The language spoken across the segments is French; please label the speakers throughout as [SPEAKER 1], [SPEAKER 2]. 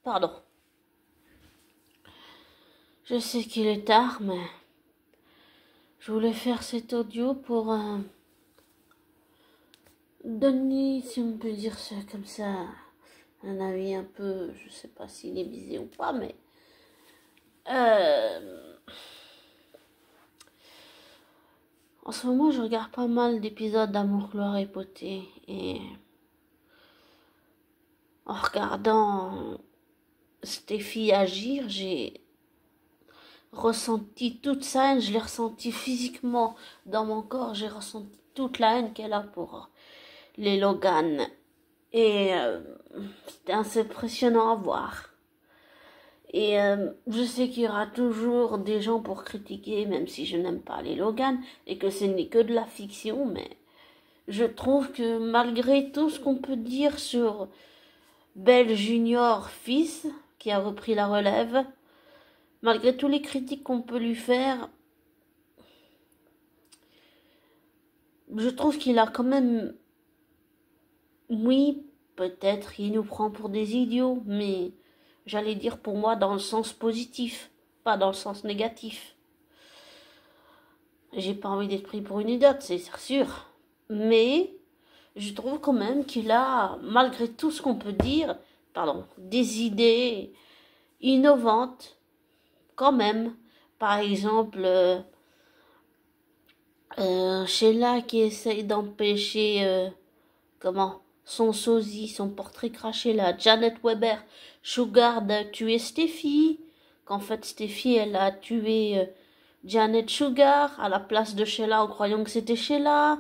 [SPEAKER 1] Pardon. Je sais qu'il est tard, mais je voulais faire cet audio pour donner, si on peut dire ça comme ça, un avis un peu, je sais pas s'il est visé ou pas, mais en ce moment je regarde pas mal d'épisodes d'Amour, Gloire et Beauté, et en regardant Steffi agir, j'ai ressenti toute sa haine, je l'ai ressenti physiquement dans mon corps, j'ai ressenti toute la haine qu'elle a pour les Logan. Et c'était assez impressionnant à voir. Et je sais qu'il y aura toujours des gens pour critiquer, même si je n'aime pas les Logan, et que ce n'est que de la fiction, mais je trouve que malgré tout ce qu'on peut dire sur Belle Junior fils, qui a repris la relève, malgré tous les critiques qu'on peut lui faire, je trouve qu'il a quand même, oui, peut-être il nous prend pour des idiots, mais j'allais dire pour moi dans le sens positif, pas dans le sens négatif. J'ai pas envie d'être pris pour une idiote, c'est sûr. Mais je trouve quand même qu'il a, malgré tout ce qu'on peut dire, des idées innovantes, quand même. Par exemple, Sheila qui essaye d'empêcher, son sosie, son portrait craché là, Janet Weber, Sugar a tué Steffi, qu'en fait Steffi elle a tué Janet Sugar à la place de Sheila en croyant que c'était Sheila.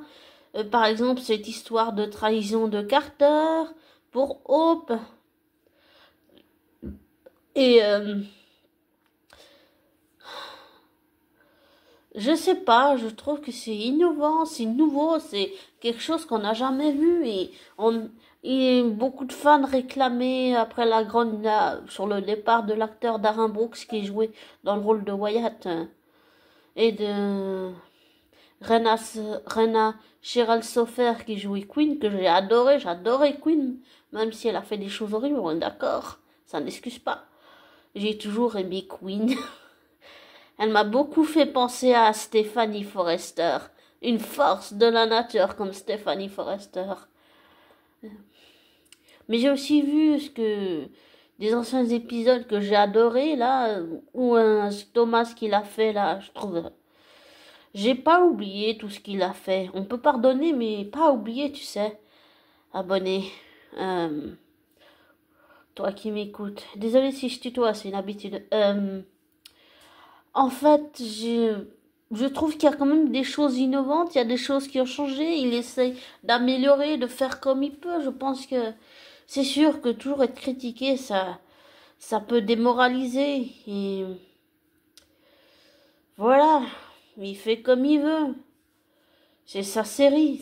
[SPEAKER 1] Par exemple, cette histoire de trahison de Carter pour Hope. Et je sais pas, je trouve que c'est innovant, c'est nouveau, c'est quelque chose qu'on n'a jamais vu et beaucoup de fans réclamaient après sur le départ de l'acteur Darren Brooks qui jouait dans le rôle de Wyatt et de Rena Cheryl Sofer qui jouait Queen, que j'adorais Queen, même si elle a fait des choses horribles, on est d'accord, ça n'excuse pas. J'ai toujours aimé Queen. Elle m'a beaucoup fait penser à Stephanie Forrester. Une force de la nature comme Stephanie Forrester. Mais j'ai aussi vu des anciens épisodes que j'ai adorés, là, où Thomas qu'il a fait, là, je trouve. J'ai pas oublié tout ce qu'il a fait. On peut pardonner, mais pas oublier, tu sais. Abonné. Toi qui m'écoutes. Désolée si je tutoie, c'est une habitude. En fait, je trouve qu'il y a quand même des choses innovantes, il y a des choses qui ont changé, il essaye d'améliorer, de faire comme il peut. Je pense que c'est sûr que toujours être critiqué, ça peut démoraliser. Et voilà, il fait comme il veut. C'est sa série,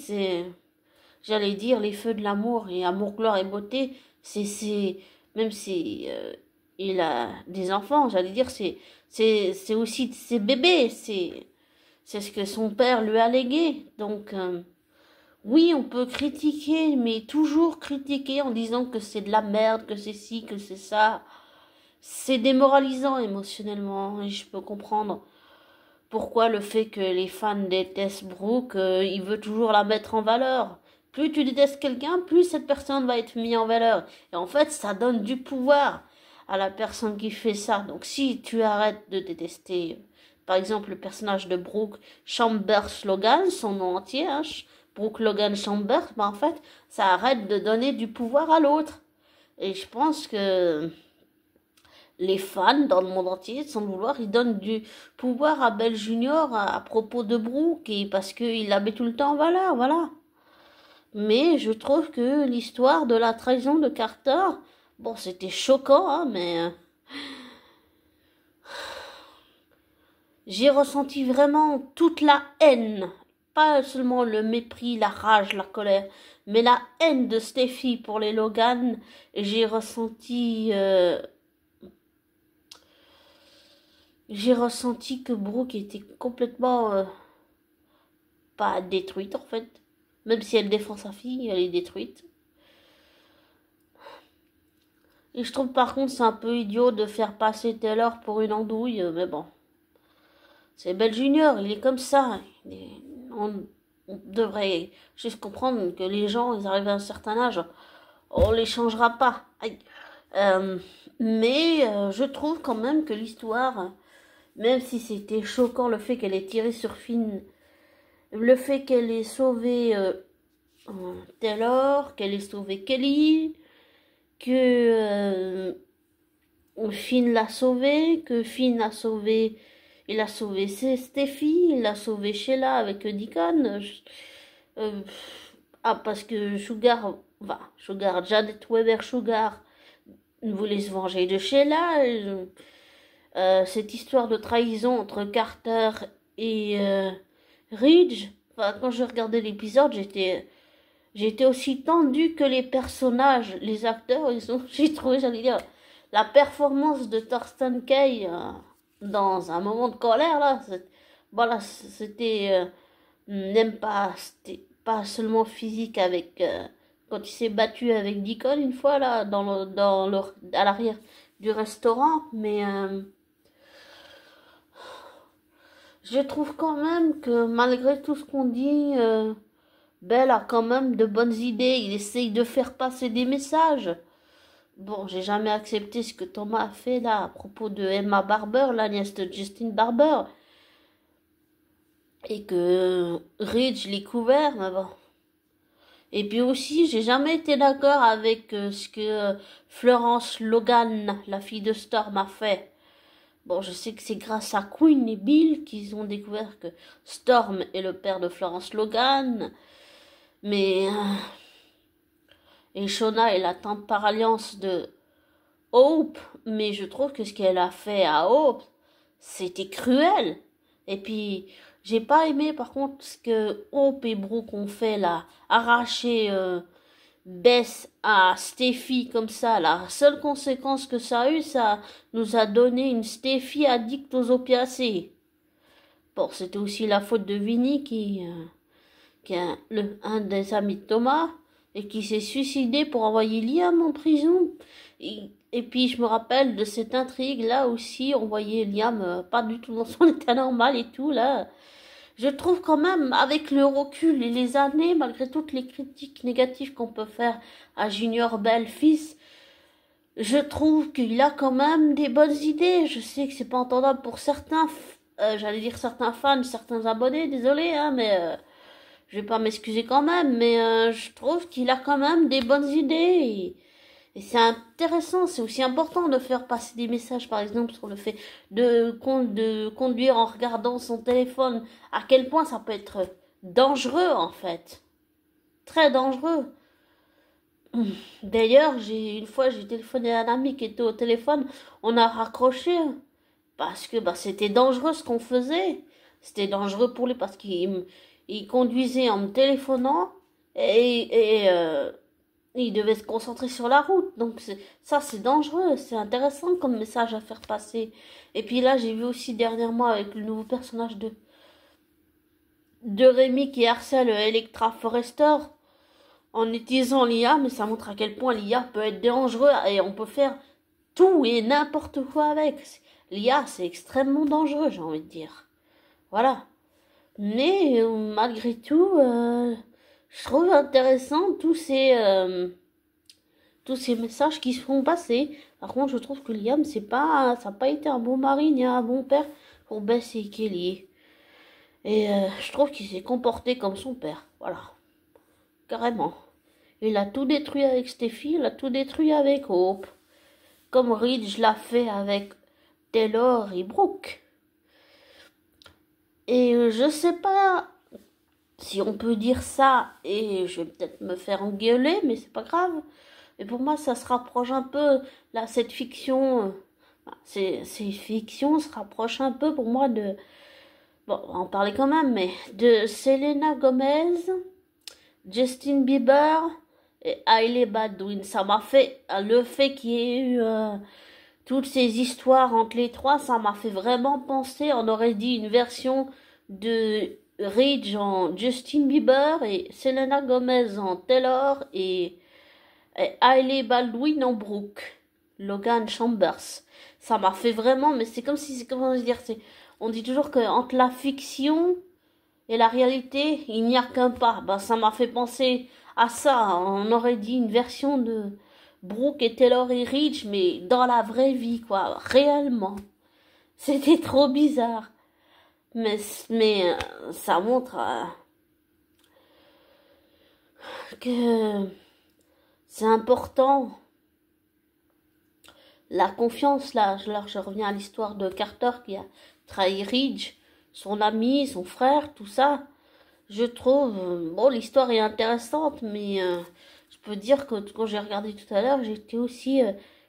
[SPEAKER 1] j'allais dire, les feux de l'amour et amour, gloire et beauté. Même si il a des enfants, j'allais dire, c'est aussi ses bébés, c'est ce que son père lui a légué. Donc, oui, on peut critiquer, mais toujours critiquer en disant que c'est de la merde, que c'est ci, que c'est ça. C'est démoralisant émotionnellement, et je peux comprendre pourquoi le fait que les fans détestent Brooke, il veut toujours la mettre en valeur. Plus tu détestes quelqu'un, plus cette personne va être mise en valeur. Et en fait, ça donne du pouvoir à la personne qui fait ça. Donc si tu arrêtes de détester, par exemple, le personnage de Brooke Chambers Logan, son nom entier, hein, Brooke Logan Chambers, en fait, ça arrête de donner du pouvoir à l'autre. Et je pense que les fans dans le monde entier, sans le vouloir, ils donnent du pouvoir à Belle Junior à propos de Brooke et parce qu'il la met tout le temps en valeur, voilà. Mais je trouve que l'histoire de la trahison de Carter, bon, c'était choquant, hein, mais j'ai ressenti vraiment toute la haine, pas seulement le mépris, la rage, la colère, mais la haine de Steffi pour les Logan. J'ai ressenti que Brooke était complètement pas détruite en fait. Même si elle défend sa fille, elle est détruite. Et je trouve par contre c'est un peu idiot de faire passer Taylor pour une andouille, mais bon. C'est Belle Junior, il est comme ça. On devrait juste comprendre que les gens, ils arrivent à un certain âge, on les changera pas. Aïe. Euh, mais je trouve quand même que l'histoire, même si c'était choquant le fait qu'elle ait tiré sur Finn, le fait qu'elle ait sauvé Taylor, qu'elle ait sauvé Kelly, que Finn l'a sauvé, que Finn a sauvé, il a sauvé Steffi, il a sauvé Sheila avec Deacon. Euh, parce que Sugar, Janet Weber Sugar voulait se venger de Sheila. Cette histoire de trahison entre Carter et Ridge. Enfin, quand je regardais l'épisode, j'étais aussi tendue que les personnages, les acteurs. J'ai trouvé, j'allais dire, la performance de Thorsten Kaye dans un moment de colère là. Voilà, c'était n'aime pas, c'était pas seulement physique avec quand il s'est battu avec Deacon une fois là à l'arrière du restaurant, mais je trouve quand même que malgré tout ce qu'on dit, Belle a quand même de bonnes idées. Il essaye de faire passer des messages. Bon, j'ai jamais accepté ce que Thomas a fait là à propos de Emma Barber, la nièce de Justin Barber. Et que Ridge l'ait couvert, mais bon. Et puis aussi, j'ai jamais été d'accord avec ce que Florence Logan, la fille de Storm, a fait. Bon, je sais que c'est grâce à Queen et Bill qu'ils ont découvert que Storm est le père de Florence Logan. Mais... et Shona est la tante par alliance de Hope. Mais je trouve que ce qu'elle a fait à Hope, c'était cruel. Et puis, j'ai pas aimé par contre ce que Hope et Brooke ont fait là. Arracher Bess à Steffi comme ça. La seule conséquence que ça a eu, ça nous a donné une Steffi addicte aux opiacés. Bon, c'était aussi la faute de Vinny qui est un des amis de Thomas et qui s'est suicidé pour envoyer Liam en prison. Et puis je me rappelle de cette intrigue là aussi, on voyait Liam pas du tout dans son état normal et tout là. Je trouve quand même, avec le recul et les années, malgré toutes les critiques négatives qu'on peut faire à Junior Bell fils, je trouve qu'il a quand même des bonnes idées. Je sais que c'est pas entendable pour certains, j'allais dire certains fans, certains abonnés, désolé, hein, mais je vais pas m'excuser quand même, mais je trouve qu'il a quand même des bonnes idées. Et c'est intéressant, c'est aussi important de faire passer des messages, par exemple, sur le fait de conduire en regardant son téléphone, à quel point ça peut être dangereux, en fait. Très dangereux. D'ailleurs, une fois, j'ai téléphoné à un ami qui était au téléphone, on a raccroché, parce que c'était dangereux ce qu'on faisait. C'était dangereux pour lui, parce qu'il conduisait en me téléphonant, et il devait se concentrer sur la route. Donc ça, c'est dangereux. C'est intéressant comme message à faire passer. Et puis là, j'ai vu aussi dernièrement avec le nouveau personnage de Rémi qui harcèle Electra Forrester en utilisant l'IA. Mais ça montre à quel point l'IA peut être dangereux et on peut faire tout et n'importe quoi avec. L'IA, c'est extrêmement dangereux, j'ai envie de dire. Voilà. Mais malgré tout... je trouve intéressant tous ces messages qui se font passer. Par contre, je trouve que Liam, ça n'a pas été un bon mari ni un bon père pour Bess et Kelly. Et je trouve qu'il s'est comporté comme son père. Voilà. Carrément. Il a tout détruit avec Steffi, il a tout détruit avec Hope. Comme Ridge l'a fait avec Taylor et Brooke. Et je sais pas si on peut dire ça, et je vais peut-être me faire engueuler, mais c'est pas grave. Et pour moi, ça se rapproche un peu, là, cette fiction, ces fictions se rapprochent un peu pour moi de, bon, on va en parler quand même, mais de Selena Gomez, Justin Bieber et Hailey Baldwin. Ça m'a fait, le fait qu'il y ait eu toutes ces histoires entre les trois, ça m'a fait vraiment penser, on aurait dit une version de Ridge en Justin Bieber et Selena Gomez en Taylor et Hailey Baldwin en Brooke. Logan Chambers. Ça m'a fait vraiment, mais c'est comme si, c'est comment dire, on dit toujours que entre la fiction et la réalité, il n'y a qu'un pas. Ben, ça m'a fait penser à ça. On aurait dit une version de Brooke et Taylor et Rich, mais dans la vraie vie, quoi. Réellement. C'était trop bizarre. Mais ça montre que c'est important. La confiance, là, je reviens à l'histoire de Carter qui a trahi Ridge, son ami, son frère, tout ça. Je trouve, bon, l'histoire est intéressante, mais je peux dire que quand j'ai regardé tout à l'heure, j'étais aussi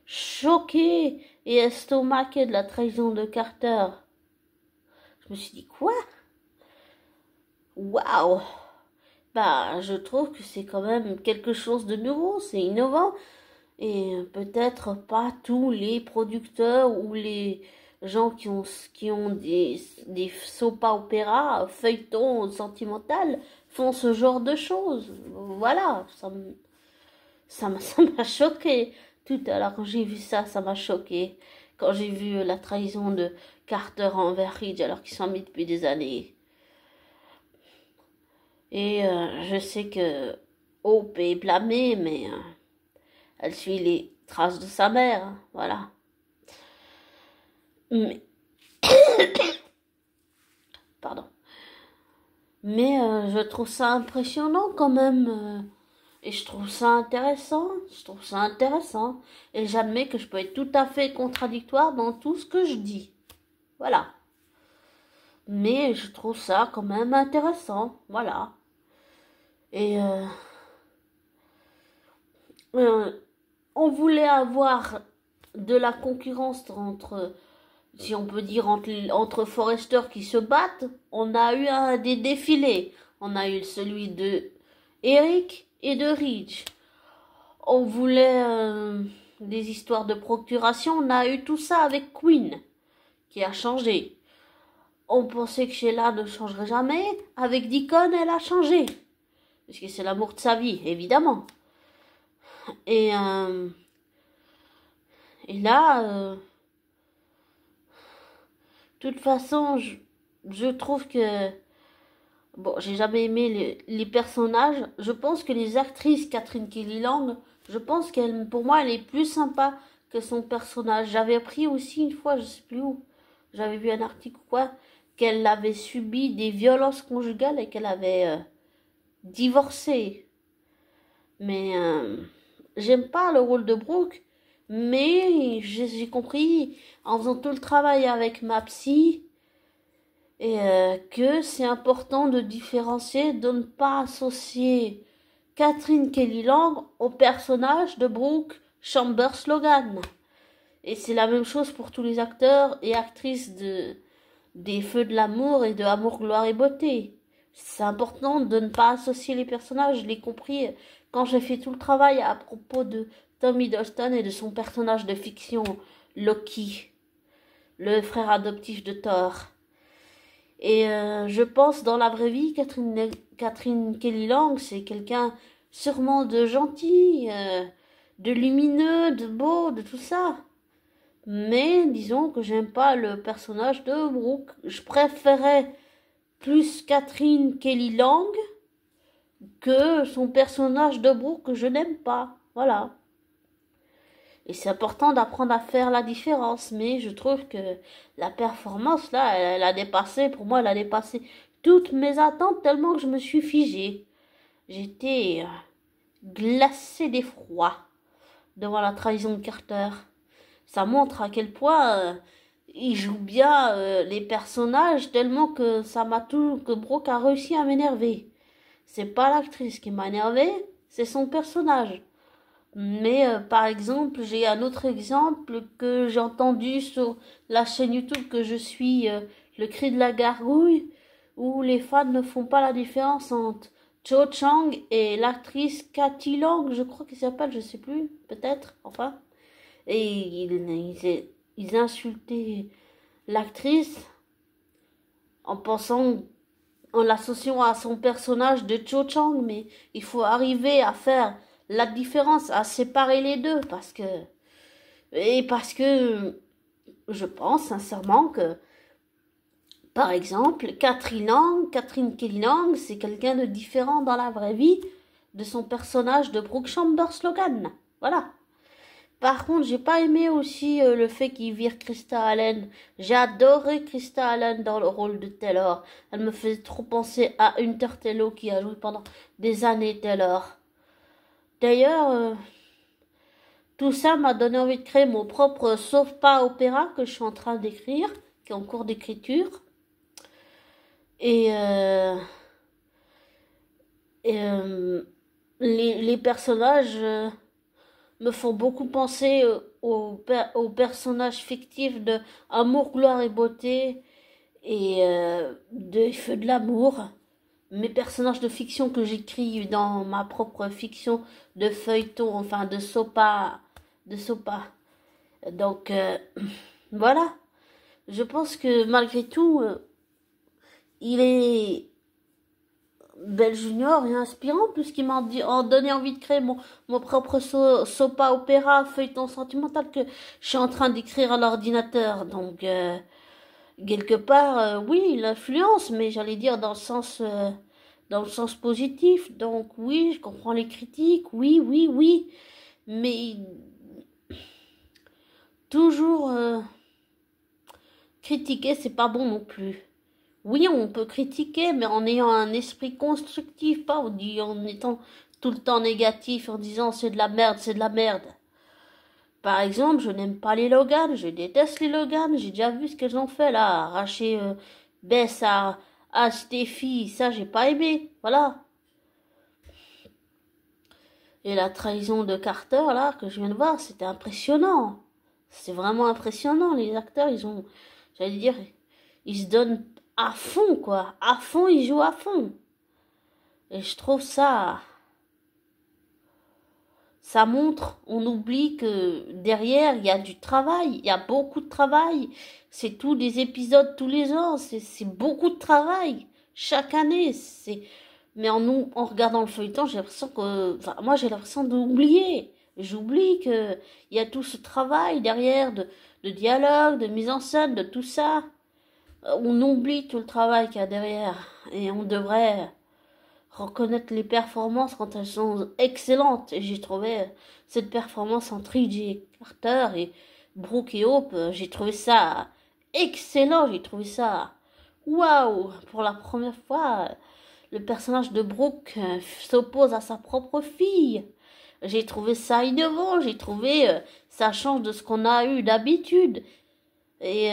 [SPEAKER 1] choquée et estomaquée de la trahison de Carter. Je me suis dit, quoi? Waouh! Bah, je trouve que c'est quand même quelque chose de nouveau, c'est innovant. Et peut-être pas tous les producteurs ou les gens qui ont des soap opéra, feuilletons sentimental font ce genre de choses. Voilà, ça m'a choqué. Tout à l'heure, quand j'ai vu ça, ça m'a choqué. Quand j'ai vu la trahison de Carter envers Ridge alors qu'ils sont amis depuis des années. Et je sais que Hope est blâmée, mais elle suit les traces de sa mère, hein, voilà. Mais, pardon. Mais je trouve ça impressionnant quand même. Et je trouve ça intéressant. Je trouve ça intéressant. Et j'admets que je peux être tout à fait contradictoire dans tout ce que je dis. Voilà. Mais je trouve ça quand même intéressant. Voilà. Et on voulait avoir de la concurrence entre, si on peut dire, entre foresters qui se battent. On a eu des défilés. On a eu celui de Eric et de Ridge. On voulait des histoires de procuration. On a eu tout ça avec Queen, qui a changé. On pensait que Sheila ne changerait jamais. Avec Deacon, elle a changé. Parce que c'est l'amour de sa vie, évidemment. Et là, de toute façon, je trouve que... Bon, j'ai jamais aimé les personnages. Je pense que les actrices, Catherine Kelly Lang, je pense qu'elle, pour moi, elle est plus sympa que son personnage. J'avais appris aussi une fois, je sais plus où, j'avais vu un article ou quoi, qu'elle avait subi des violences conjugales et qu'elle avait divorcé. Mais j'aime pas le rôle de Brooke, mais j'ai compris en faisant tout le travail avec ma psy et que c'est important de différencier, de ne pas associer Catherine Kelly Lang au personnage de Brooke Chambers Logan. Et c'est la même chose pour tous les acteurs et actrices des Feux de l'amour et de Amour, gloire et beauté. C'est important de ne pas associer les personnages. Je l'ai compris quand j'ai fait tout le travail à propos de Tom Hiddleston et de son personnage de fiction, Loki, le frère adoptif de Thor. Et je pense dans la vraie vie, Catherine Kelly Lang, c'est quelqu'un sûrement de gentil, de lumineux, de beau, de tout ça. Mais disons que j'aime pas le personnage de Brooke. Je préférais plus Catherine Kelly Lang que son personnage de Brooke que je n'aime pas. Voilà. Et c'est important d'apprendre à faire la différence. Mais je trouve que la performance, là, elle a dépassé, pour moi, elle a dépassé toutes mes attentes tellement que je me suis figée. J'étais glacée d'effroi devant la trahison de Carter. Ça montre à quel point il joue bien les personnages tellement que que Brooke a réussi à m'énerver. C'est pas l'actrice qui m'a énervé, c'est son personnage. Mais par exemple, j'ai un autre exemple que j'ai entendu sur la chaîne YouTube que je suis, Le Cri de la Gargouille, où les fans ne font pas la différence entre Cho Chang et l'actrice Cathy Lang, je crois qu'elle s'appelle, je sais plus, peut-être, enfin. Et ils insultaient l'actrice en pensant, en l'associant à son personnage de Cho Chang, mais il faut arriver à faire la différence, à séparer les deux, parce que Et parce que je pense sincèrement que, par exemple, Catherine Kelly Lang, c'est quelqu'un de différent dans la vraie vie de son personnage de Brooke Chambers Logan. Voilà. Par contre, j'ai pas aimé aussi le fait qu'il vire Krista Allen. J'ai adoré Krista Allen dans le rôle de Taylor. Elle me faisait trop penser à Hunter Taylor qui a joué pendant des années Taylor. D'ailleurs, tout ça m'a donné envie de créer mon propre soap opéra que je suis en train d'écrire, qui est en cours d'écriture. Et, et les personnages me font beaucoup penser aux personnages fictifs de Amour, gloire et beauté et de Feux de l'amour. Mes personnages de fiction que j'écris dans ma propre fiction de feuilleton, enfin de sopa. Donc voilà. Je pense que malgré tout, il est bel junior et inspirant puisqu'il m'a donné envie de créer mon propre sopa opéra feuilleton sentimental que je suis en train d'écrire à l'ordinateur. Donc quelque part, oui, il influence, mais j'allais dire dans le sens positif. Donc oui, je comprends les critiques, oui, oui, oui, mais toujours critiquer, c'est pas bon non plus. Oui, on peut critiquer, mais en ayant un esprit constructif, pas en étant tout le temps négatif, en disant c'est de la merde, c'est de la merde. Par exemple, je n'aime pas les Logan, je déteste les Logan, j'ai déjà vu ce qu'elles ont fait là, arracher Bess à Steffi, ça j'ai pas aimé, voilà. Et la trahison de Carter là, que je viens de voir, c'était impressionnant. C'est vraiment impressionnant, les acteurs, j'allais dire, ils se donnent à fond, quoi. À fond, ils jouent à fond. Et je trouve ça montre, on oublie que derrière, il y a du travail, il y a beaucoup de travail. C'est tous des épisodes tous les ans, c'est beaucoup de travail. Chaque année, mais en regardant le feuilleton, j'ai l'impression moi j'ai l'impression d'oublier. J'oublie que il y a tout ce travail derrière de dialogue, de mise en scène, de tout ça. On oublie tout le travail qu'il y a derrière et on devrait reconnaître les performances quand elles sont excellentes. Et j'ai trouvé cette performance entre E.J. Carter et Brooke et Hope, j'ai trouvé ça excellent, j'ai trouvé ça waouh. Pour la première fois, le personnage de Brooke s'oppose à sa propre fille. J'ai trouvé ça innovant, j'ai trouvé ça change de ce qu'on a eu d'habitude. Et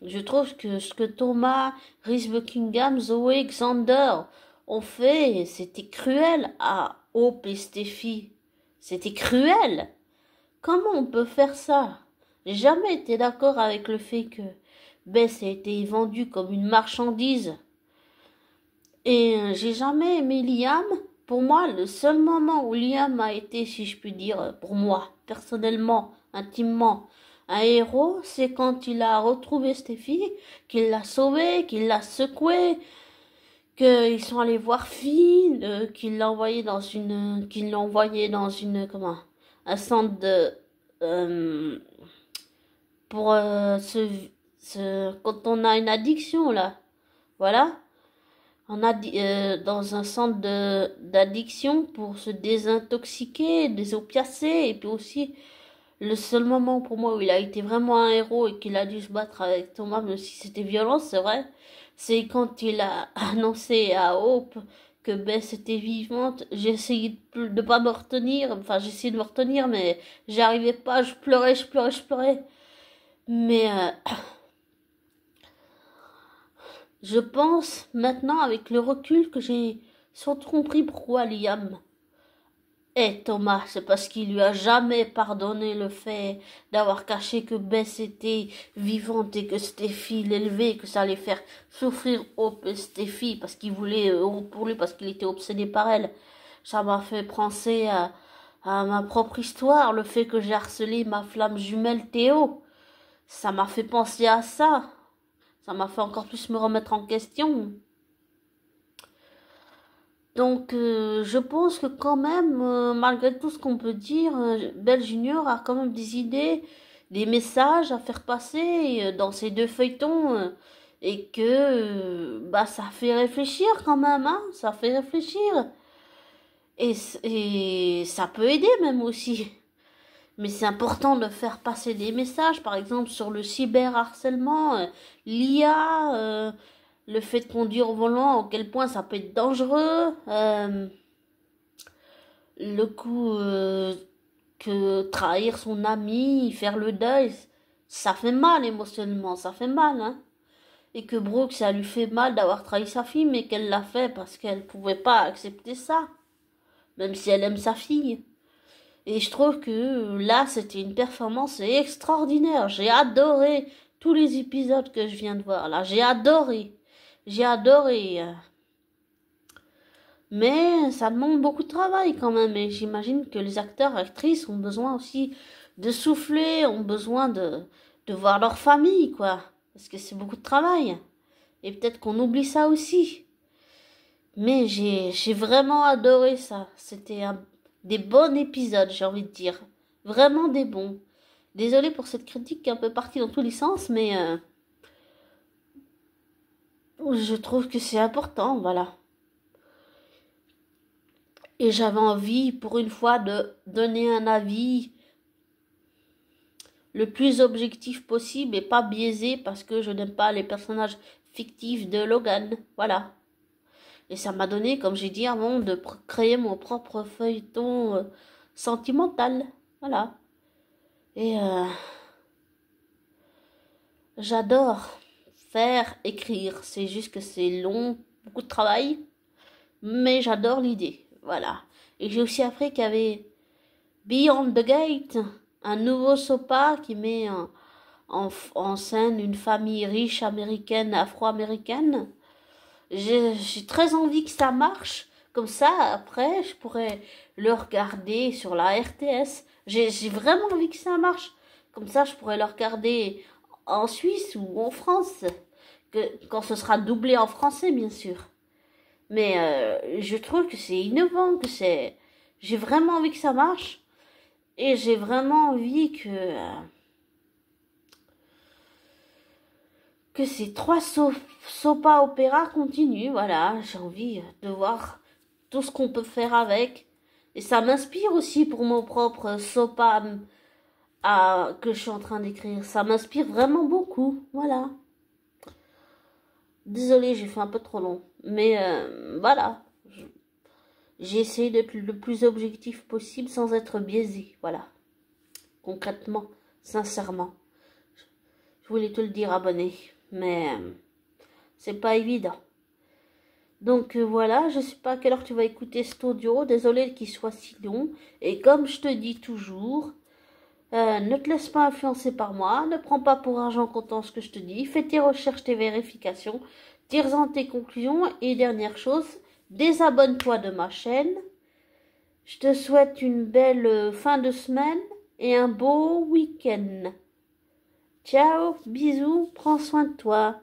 [SPEAKER 1] je trouve que ce que Thomas, Reese Buckingham, Zoe, Xander ont fait, c'était cruel à Hope et Steffi. C'était cruel. Comment on peut faire ça? J'ai jamais été d'accord avec le fait que Bess a été vendue comme une marchandise. Et j'ai jamais aimé Liam. Pour moi, le seul moment où Liam a été, si je puis dire, pour moi, personnellement, intimement, un héros, c'est quand il a retrouvé Steffi, qu'il l'a sauvée, qu'il l'a secouée, qu'ils sont allés voir Finn, qu'il l'a envoyé dans une, comment, un centre de, pour quand on a une addiction là, voilà, dans un centre d'addiction pour se désintoxiquer des opiacés et puis aussi le seul moment pour moi où il a été vraiment un héros et qu'il a dû se battre avec Thomas, même si c'était violent, c'est vrai, c'est quand il a annoncé à Hope que Bess était vivante. J'ai essayé de pas me retenir, enfin j'ai essayé de me retenir, mais j'arrivais pas, je pleurais, je pleurais, je pleurais. Mais je pense maintenant avec le recul que j'ai surtout compris pourquoi Liam Thomas, c'est parce qu'il lui a jamais pardonné le fait d'avoir caché que Bess était vivante et que Steffi l'élevait, que ça allait faire souffrir Hope et Steffi parce qu'il voulait pour lui, parce qu'il était obsédé par elle. Ça m'a fait penser à ma propre histoire, le fait que j'ai harcelé ma flamme jumelle Théo. Ça m'a fait penser à ça. Ça m'a fait encore plus me remettre en question. Donc, je pense que quand même, malgré tout ce qu'on peut dire, Belle Junior a quand même des idées, des messages à faire passer dans ces deux feuilletons et que bah ça fait réfléchir quand même, hein, ça fait réfléchir et ça peut aider même aussi. Mais c'est important de faire passer des messages, par exemple sur le cyberharcèlement, l'IA, le fait de conduire au volant, à quel point ça peut être dangereux, le coup que trahir son ami, faire le deuil, ça fait mal émotionnellement, ça fait mal, hein. Et que Brooke, ça lui fait mal d'avoir trahi sa fille, mais qu'elle l'a fait parce qu'elle pouvait pas accepter ça, même si elle aime sa fille. Et je trouve que là, c'était une performance extraordinaire. J'ai adoré tous les épisodes que je viens de voir. Là, j'ai adoré. J'ai adoré. Mais ça demande beaucoup de travail quand même. Et j'imagine que les acteurs, actrices ont besoin aussi de souffler, ont besoin de voir leur famille, quoi. Parce que c'est beaucoup de travail. Et peut-être qu'on oublie ça aussi. Mais j'ai vraiment adoré ça. C'était des bons épisodes, j'ai envie de dire. Vraiment des bons. Désolée pour cette critique qui est un peu partie dans tous les sens, mais je trouve que c'est important, voilà. Et j'avais envie, pour une fois, de donner un avis le plus objectif possible et pas biaisé parce que je n'aime pas les personnages fictifs de Logan. Voilà. Et ça m'a donné, comme j'ai dit avant, de créer mon propre feuilleton sentimental. Voilà. Et j'adore faire, écrire. C'est juste que c'est long, beaucoup de travail. Mais j'adore l'idée. Voilà. Et j'ai aussi appris qu'il y avait Beyond the Gate, un nouveau sopa qui met en scène une famille riche américaine, afro-américaine. J'ai très envie que ça marche. Comme ça, après, je pourrais le regarder sur la RTS. J'ai vraiment envie que ça marche. Comme ça, je pourrais le regarder en Suisse ou en France. Quand ce sera doublé en français, bien sûr. Mais je trouve que c'est innovant, j'ai vraiment envie que ça marche. Et j'ai vraiment envie que ces trois sopa opéra continuent. Voilà, j'ai envie de voir tout ce qu'on peut faire avec. Et ça m'inspire aussi pour mon propre sopa que je suis en train d'écrire. Ça m'inspire vraiment beaucoup. Voilà. Désolée, j'ai fait un peu trop long. Mais voilà. J'ai essayé d'être le plus objectif possible sans être biaisé. Voilà. Concrètement, sincèrement. Je voulais te le dire, abonné. Mais c'est pas évident. Donc voilà, je sais pas à quelle heure tu vas écouter cet audio. Désolée qu'il soit si long. Et comme je te dis toujours, ne te laisse pas influencer par moi. Ne prends pas pour argent comptant ce que je te dis. Fais tes recherches, tes vérifications. Tire-en tes conclusions. Et dernière chose, désabonne-toi de ma chaîne. Je te souhaite une belle fin de semaine et un beau week-end. Ciao, bisous, prends soin de toi.